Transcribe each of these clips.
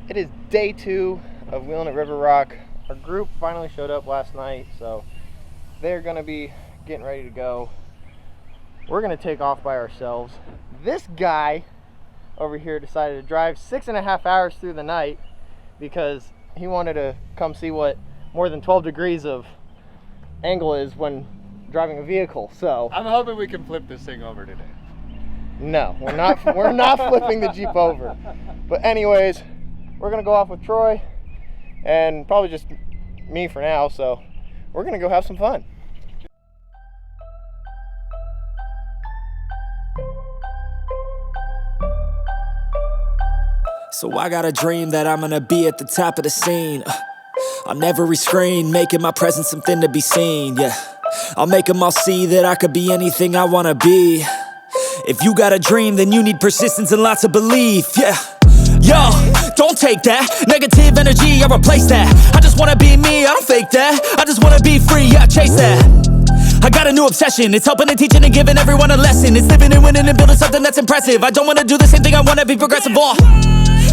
It is day 2 of wheeling at River Rock. Our group finally showed up last night, so they're gonna be getting ready to go. We're gonna take off by ourselves. This guy over here decided to drive 6.5 hours through the night because he wanted to come see what more than 12 degrees of angle is when driving a vehicle. So I'm hoping we can flip this thing over today. no, we're not. We're not flipping the Jeep over. But anyways, we're gonna go off with Troy and probably just me for now. So we're gonna go have some fun. So I got a dream that I'm gonna be at the top of the scene, on every screen, making my presence something to be seen, yeah. I'll make them all see that I could be anything I wanna be. If you got a dream, then you need persistence and lots of belief, yeah. Yo, don't take that negative energy, I replace that. I just wanna be me, I don't fake that. I just wanna be free, yeah, chase that. I got a new obsession, it's helping and teaching and giving everyone a lesson. It's living and winning and building something that's impressive. I don't wanna do the same thing, I wanna be progressive,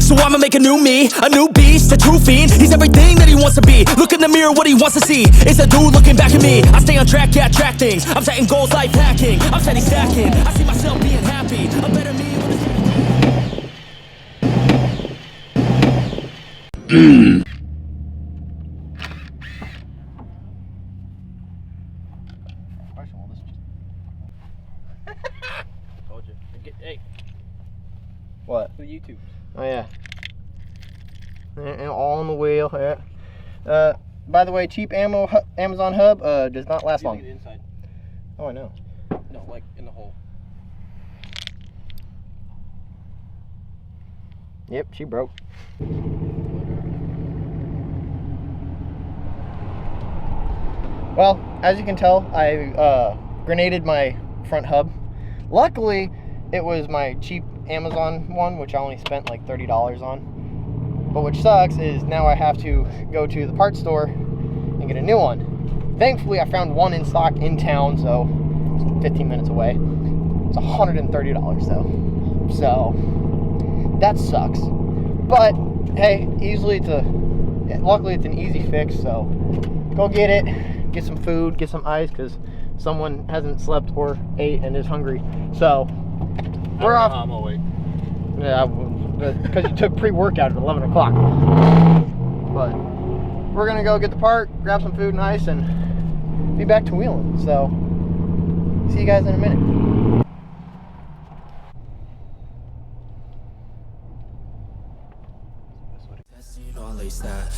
so I'ma make a new me, a new beast, a true fiend. He's everything that he wants to be. Look in the mirror, what he wants to see. It's a dude looking back at me. I stay on track, yeah, track things. I'm setting goals, life hacking. I'm steady stacking. I see myself being happy. A better me. Told you. Hey. What? The YouTube. Oh yeah. And all on the wheel. Yeah. By the way, cheap ammo Amazon hub does not last long. Inside. Oh, I know. No, like in the hole. Yep, she broke. Well, as you can tell, I grenaded my front hub. Luckily, it was my cheap Amazon one, which I only spent like $30 on. But which sucks is now I have to go to the parts store and get a new one. Thankfully, I found one in stock in town, so it's 15 minutes away. It's $130 though. So that sucks. But hey, luckily it's an easy fix, so go get it, get some food, get some ice, because someone hasn't slept or ate and is hungry. So we're off. I'm awake. Yeah, because you took pre-workout at 11 o'clock. But we're gonna go get the part, grab some food and ice, and be back to wheeling. So see you guys in a minute.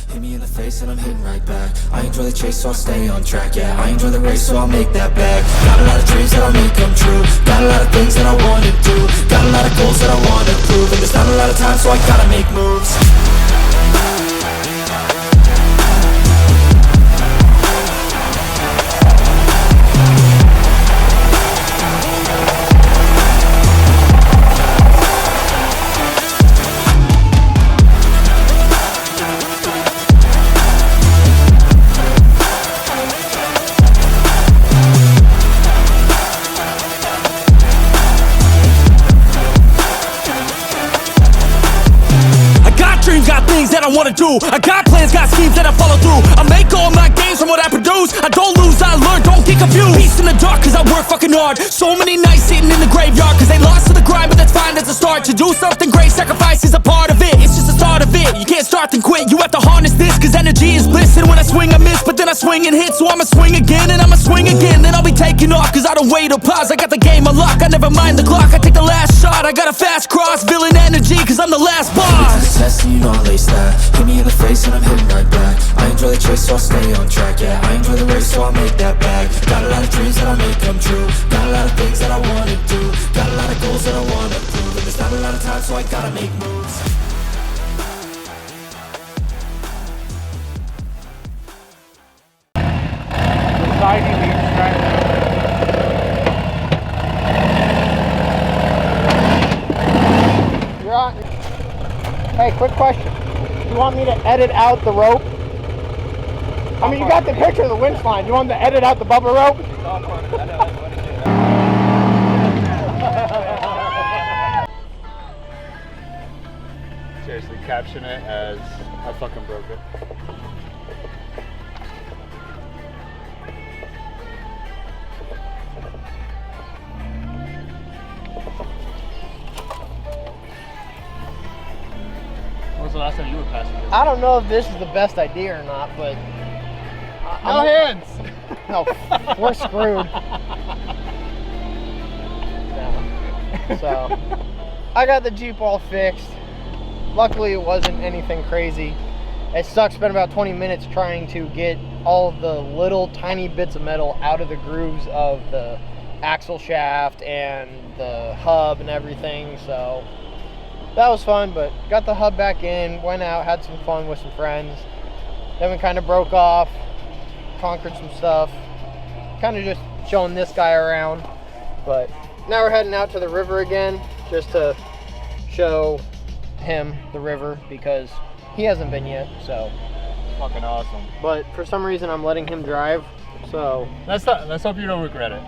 Hit me in the face and I'm hitting right back. I enjoy the chase, so I'll stay on track. Yeah, I enjoy the race, so I'll make that bag. Got a lot of dreams that I'll make come true. Got a lot of things that I wanna do. Got a lot of goals that I wanna prove. And there's not a lot of time, so I gotta make moves. That I wanna do. I got plans, got schemes that I follow through. I make all my gains from what I produce. I don't lose, I learn, don't get confused. Peace in the dark, cause I work fucking hard. So many nights sitting in the graveyard, cause they lost to the grind, but that's fine, that's a start. To do something great, sacrifice is a part of it. It's just the start of it. You can't start then quit, you have to harness this, cause energy is bliss. And when I swing I miss, but then I swing and hit. So I'ma swing again, and I'ma swing again. Then I'll be taking off, cause I don't wait or pause. I got the game unlocked, I never mind the clock. I take the last shot, I got a fast cross. Villain energy, cause I'm the last boss. Test and you know I'll lace that. Hit me in the face and I'm hitting right back. I enjoy the chase, so I'll stay on track. Yeah, I enjoy the race, so I'll make that bag. Got a lot of dreams that I'll make come true. Got a lot of things that I wanna do. Got a lot of goals that I wanna prove. And there's not a lot of time, so I gotta make moves. You're on. Hey, quick question. You want me to edit out the rope? I mean, you got the picture of the winch line. You want me to edit out the bubble rope? Seriously. caption it as I fucking broke it. When was the last time you were passenger? I don't know if this is the best idea or not, but No hands! No, we're screwed. No. So, I got the Jeep all fixed. Luckily, it wasn't anything crazy. It sucks. Spent about 20 minutes trying to get all of the little tiny bits of metal out of the grooves of the axle shaft and the hub and everything. So that was fun, but got the hub back in, went out, had some fun with some friends. Then we kind of broke off, conquered some stuff, kind of just showing this guy around. But now we're heading out to the river again, just to show him the river, because he hasn't been yet. So Fucking awesome. but for some reason I'm letting him drive, so Let's hope you don't regret it.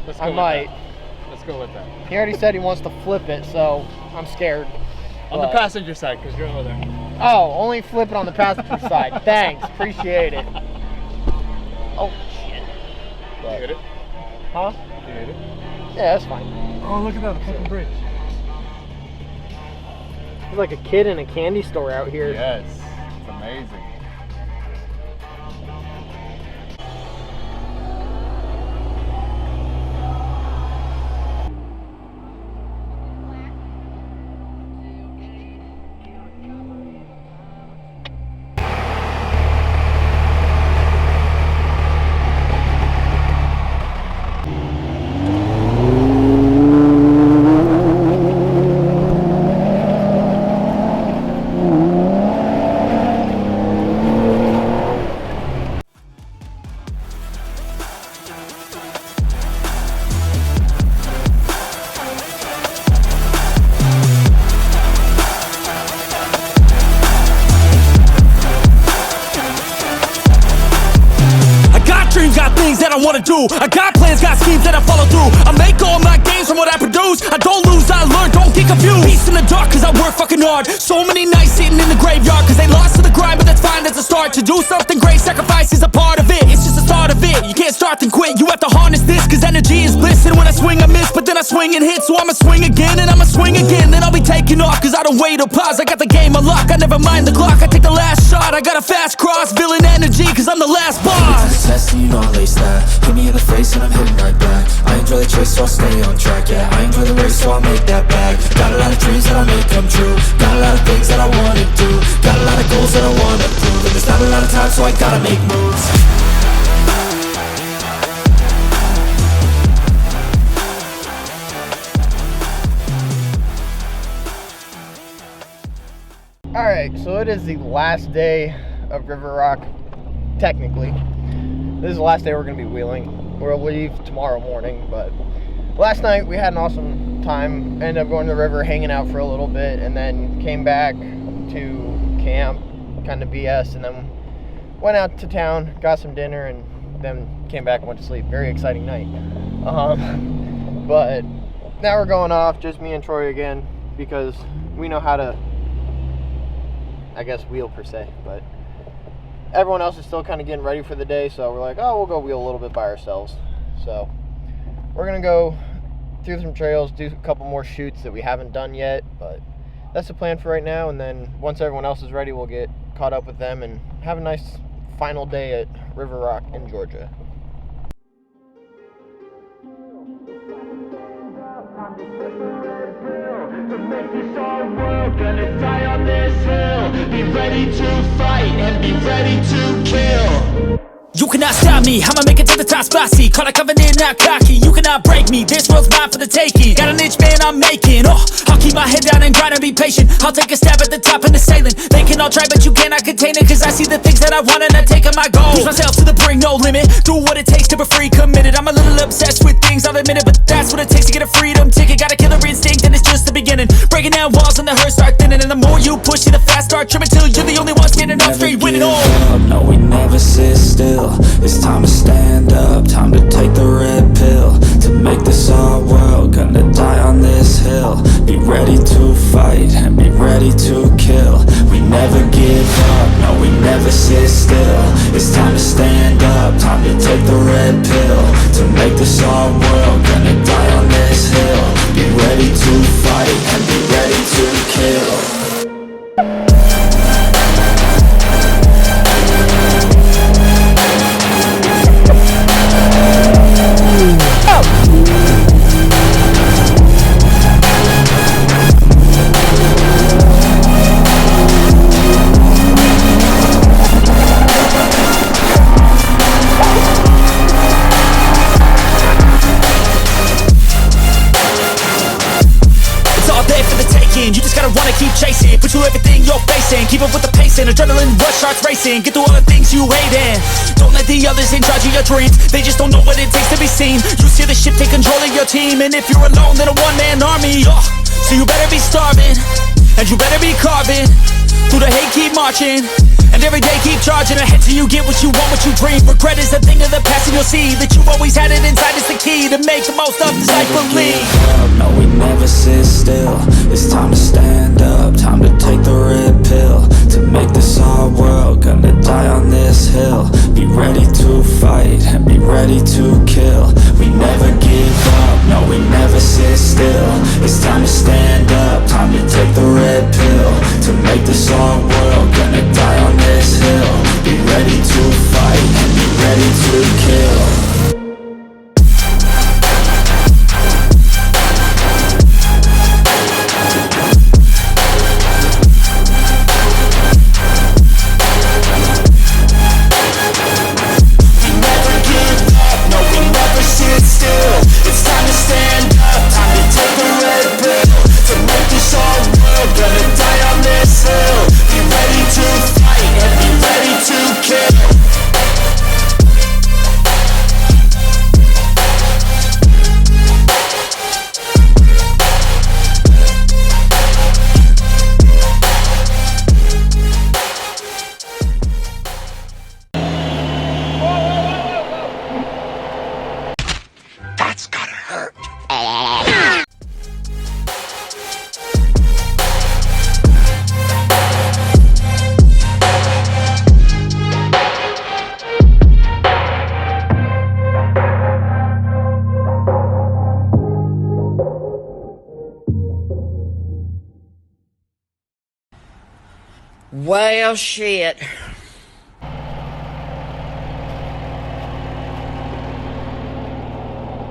Let's go I with might. that. Let's go with that. He already said he wants to flip it, so I'm scared. On the But- passenger side, because you're over there. Oh, only flip it on the passenger side. Thanks, appreciate it. Oh shit. You hit it? Huh? You hit it? Yeah, that's fine. Oh, look at that, the fucking bridge. He's like a kid in a candy store out here. Yes, it's amazing. That I wanna do. I got plans, got schemes that I follow through. I make all my gains from what I produce. I don't lose, I learn, don't get confused. Peace in the dark, cause I work fucking hard. So many nights sitting in the graveyard, cause they lost to the grind, but that's fine, that's a start. To do something great, sacrifice is a part of it. It's just the start of it. You can't start then quit. You have to harness this, cause energy is bliss. And when I swing, I miss, but then I swing and hit. So I'ma swing again, and I'ma swing again. Then I'll be taking off, cause I don't wait or pause. I got the game unlocked, I never mind the clock. I take the last shot, I got a fast cross. Villain energy, cause I'm the last boss. Test and you know I lace that. Hit me in the face and I'm hitting right back. I enjoy the chase so I'll stay on track. Yeah, I enjoy the race so I'll make that bag. Got a lot of dreams that I make come true. Got a lot of things that I wanna do. Got a lot of goals that I wanna prove. And there's not a lot of time so I gotta make moves. Alright, so it is the last day of River Rock, technically. This is the last day we're going to be wheeling. We'll leave tomorrow morning, but last night we had an awesome time. Ended up going to the river, hanging out for a little bit, and then came back to camp, kind of BS, and then went out to town, got some dinner, and then came back and went to sleep. Very exciting night. But now we're going off, just me and Troy again, because we know how to, I guess, wheel per se, but everyone else is still kind of getting ready for the day, so we're like, oh, we'll go wheel a little bit by ourselves. So we're gonna go through some trails, do a couple more shoots that we haven't done yet, but that's the plan for right now. And then once everyone else is ready, we'll get caught up with them and have a nice final day at River Rock in Georgia. To make this our world, gonna die on this hill. Be ready to fight and be ready to kill. You cannot stop me, I'ma make it to the top spicy. Call a covenant, not cocky. You cannot break me, this world's mine for the taking. Got an itch, man, I'm making. Oh, I'll keep my head down and grind and be patient. I'll take a stab at the top and the sailing. They can all try, but you cannot contain it. Cause I see the things that I want and I take on my goals. Push myself to the brink, no limit. Do what it takes to be free, committed. I'm a little obsessed with things, I'll admit it. But that's what it takes to get a freedom ticket. Got a killer instinct and it's just the beginning. Breaking down walls and the hurt start thinning. And the more you push it, the fast start trimming. Till you're the only one standing up straight, winning all. No, we never sit still. It's time to stand up, time to take the red pill. To make this our world, gonna die on this hill. Be ready to fight and be ready to kill. We never give up, no, we never sit still. It's time to stand up, time to take the red pill. To make this our world, gonna die on this hill. Be ready to fight and be ready to kill. You just gotta wanna keep chasing, pursue everything you're facing. Keep up with the pace and adrenaline rush starts racing. Get through all the things you hate and don't let the others in charge of your dreams. They just don't know what it takes to be seen. You see the ship take control of your team, and if you're alone then a one-man army. So you better be starving, and you better be carving. Through the hate keep marching, and every day keep charging ahead till you get what you want, what you dream. Regret is a thing of the past, and you'll see that you've always had it inside. It's the key to make the most of this life believe. No, we never sit still. It's time to stand up, time to take the red pill. To make this our world, gonna die on this hill. Be ready to fight and be ready to kill. We never give up, no, we never sit still. It's time to stand up, time to take the red pill. To make this our world, gonna die on this hill. Be ready to fight and be ready to kill. Well, shit.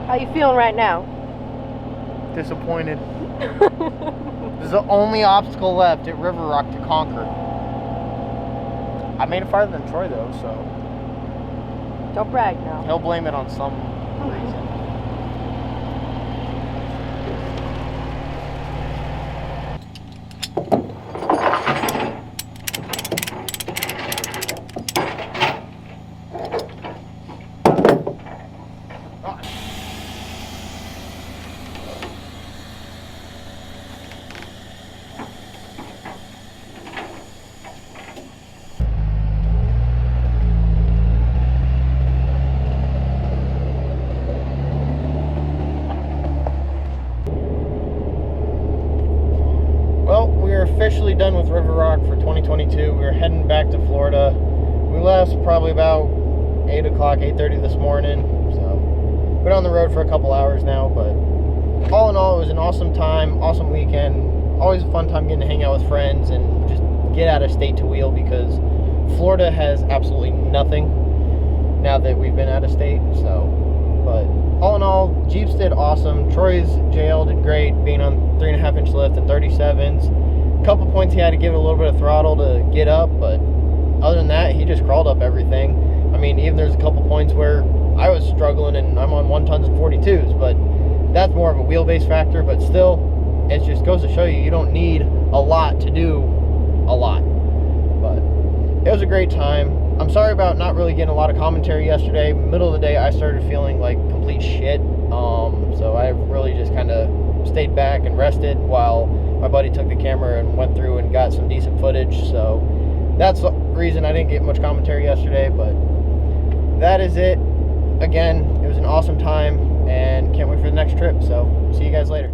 How you feeling right now? Disappointed. This is the only obstacle left at River Rock to conquer. I made it farther than Troy though, so Don't brag now. he'll blame it on some reason. Officially done with River Rock for 2022. We're heading back to Florida. We left probably about 8 o'clock, 8:30 this morning. So been on the road for a couple hours now, but all in all, it was an awesome time, awesome weekend. Always a fun time getting to hang out with friends and just get out of state to wheel, because Florida has absolutely nothing now that we've been out of state. So, but all in all, Jeeps did awesome. Troy's JL did great, being on 3.5-inch lift and 37s. Couple points he had to give it a little bit of throttle to get up, but other than that, he just crawled up everything. I mean, even there's a couple points where I was struggling and I'm on 1 tons and 42s, but that's more of a wheelbase factor. But still, it just goes to show you don't need a lot to do a lot. But it was a great time. I'm sorry about not really getting a lot of commentary yesterday. Middle of the day, I started feeling like complete shit, so I really just kind of stayed back and rested while my buddy took the camera and went through and got some decent footage. So that's the reason I didn't get much commentary yesterday, but that is it. Again, it was an awesome time and can't wait for the next trip. So see you guys later.